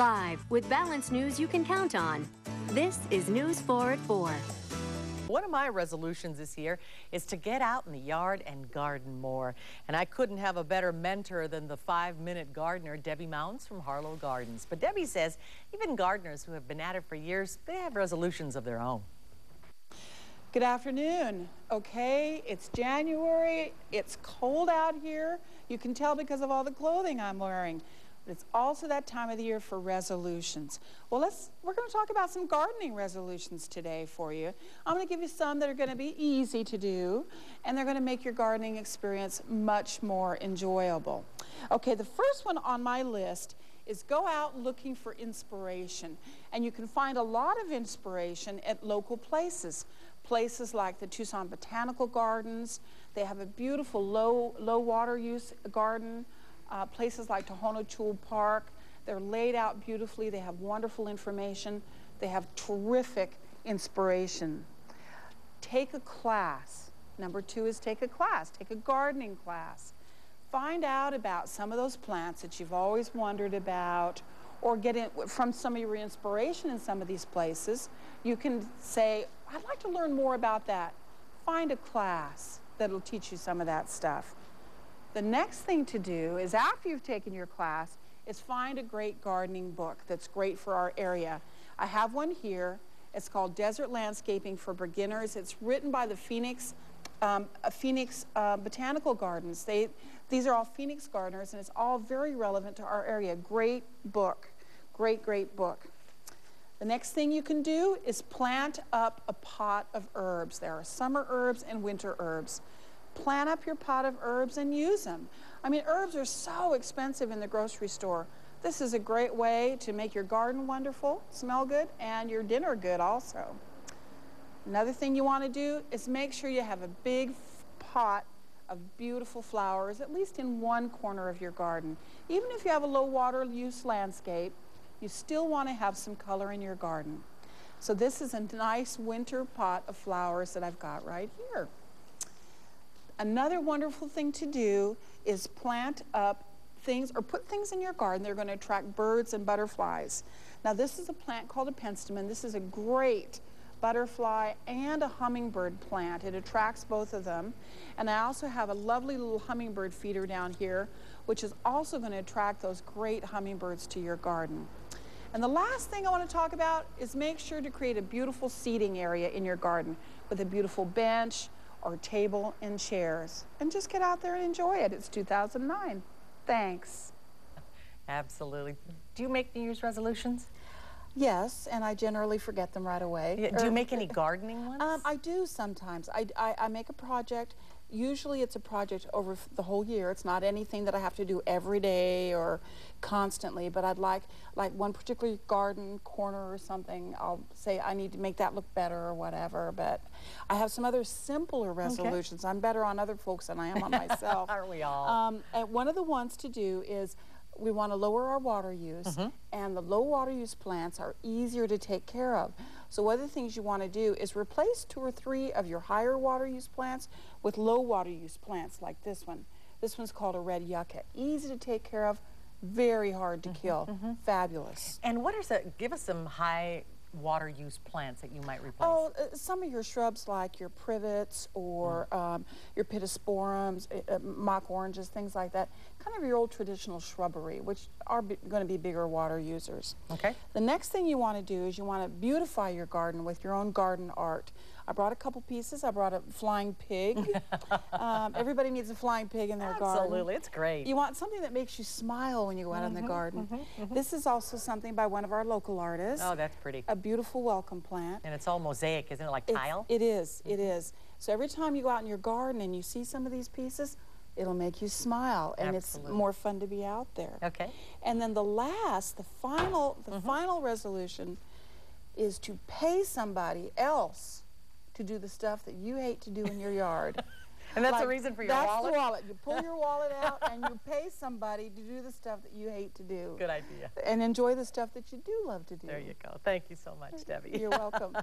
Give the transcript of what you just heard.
5 with balanced news you can count on. This is News 4 at 4. One of my resolutions this year is to get out in the yard and garden more. And I couldn't have a better mentor than the 5-minute gardener, Debbie Mounds from Harlow Gardens. But Debbie says even gardeners who have been at it for years, they have resolutions of their own. Good afternoon. Okay, it's January. It's cold out here. You can tell because of all the clothing I'm wearing. But it's also that time of the year for resolutions. Well, we're going to talk about some gardening resolutions today for you. I'm going to give you some that are going to be easy to do, and they're going to make your gardening experience much more enjoyable. Okay, the first one on my list is go out looking for inspiration. And you can find a lot of inspiration at local places. Places like the Tucson Botanical Gardens. They have a beautiful low water use garden. Places like Tohono Chul Park. They're laid out beautifully. They have wonderful information. They have terrific inspiration. Take a class. Number 2 is take a class. Take a gardening class. Find out about some of those plants that you've always wondered about, or get in from some of your inspiration in some of these places. You can say, I'd like to learn more about that. Find a class that'll teach you some of that stuff. The next thing to do is, after you've taken your class, is find a great gardening book that's great for our area. I have one here. It's called Desert Landscaping for Beginners. It's written by the Phoenix Botanical Gardens. These are all Phoenix gardeners, and it's all very relevant to our area. Great book. Great book. The next thing you can do is plant up a pot of herbs. There are summer herbs and winter herbs. Plant up your pot of herbs and use them. I mean, herbs are so expensive in the grocery store. This is a great way to make your garden wonderful, smell good, and your dinner good also. Another thing you want to do is make sure you have a big pot of beautiful flowers, at least in one corner of your garden. Even if you have a low water use landscape, you still want to have some color in your garden. So this is a nice winter pot of flowers that I've got right here. Another wonderful thing to do is plant up things, or put things in your garden that are going to attract birds and butterflies. Now, this is a plant called a penstemon. This is a great butterfly and a hummingbird plant. It attracts both of them. And I also have a lovely little hummingbird feeder down here, which is also going to attract those great hummingbirds to your garden. And the last thing I want to talk about is make sure to create a beautiful seating area in your garden with a beautiful bench or table and chairs. And just get out there and enjoy it. It's 2009. Thanks. Absolutely. Do you make New Year's resolutions? Yes, and I generally forget them right away. Yeah, do you make any gardening ones? I do sometimes. I make a project. Usually it's a project over the whole year. It's not anything that I have to do every day or constantly, but I'd like one particular garden corner or something, I'll say I need to make that look better or whatever. But I have some other simpler resolutions. Okay. I'm better on other folks than I am on myself. Aren't we all? And one of the ones to do is we want to lower our water use, and the low water use plants are easier to take care of. So one of the things you want to do is replace 2 or 3 of your higher water use plants with low water use plants like this one. This one's called a red yucca. Easy to take care of, very hard to kill. Fabulous. And what is give us some high water use plants that you might replace? Oh, some of your shrubs like your privets or your pittosporums, mock oranges, things like that. Kind of your old traditional shrubbery, which are going to be bigger water users. Okay. The next thing you want to do is you want to beautify your garden with your own garden art. I brought a couple pieces. I brought a flying pig. Everybody needs a flying pig in their garden. Absolutely, it's great. You want something that makes you smile when you go out in the garden. This is also something by one of our local artists. Oh, that's pretty. A beautiful welcome plant. And it's all mosaic, isn't it, like tile? It is, it is. So every time you go out in your garden and you see some of these pieces, it'll make you smile, and Absolutely. It's more fun to be out there. Okay. And then the final resolution is to pay somebody else to do the stuff that you hate to do in your yard. And that's the reason for your wallet? That's the wallet. You pull your wallet out and you pay somebody to do the stuff that you hate to do. Good idea. And enjoy the stuff that you do love to do. There you go. Thank you so much, Debbie. You're welcome.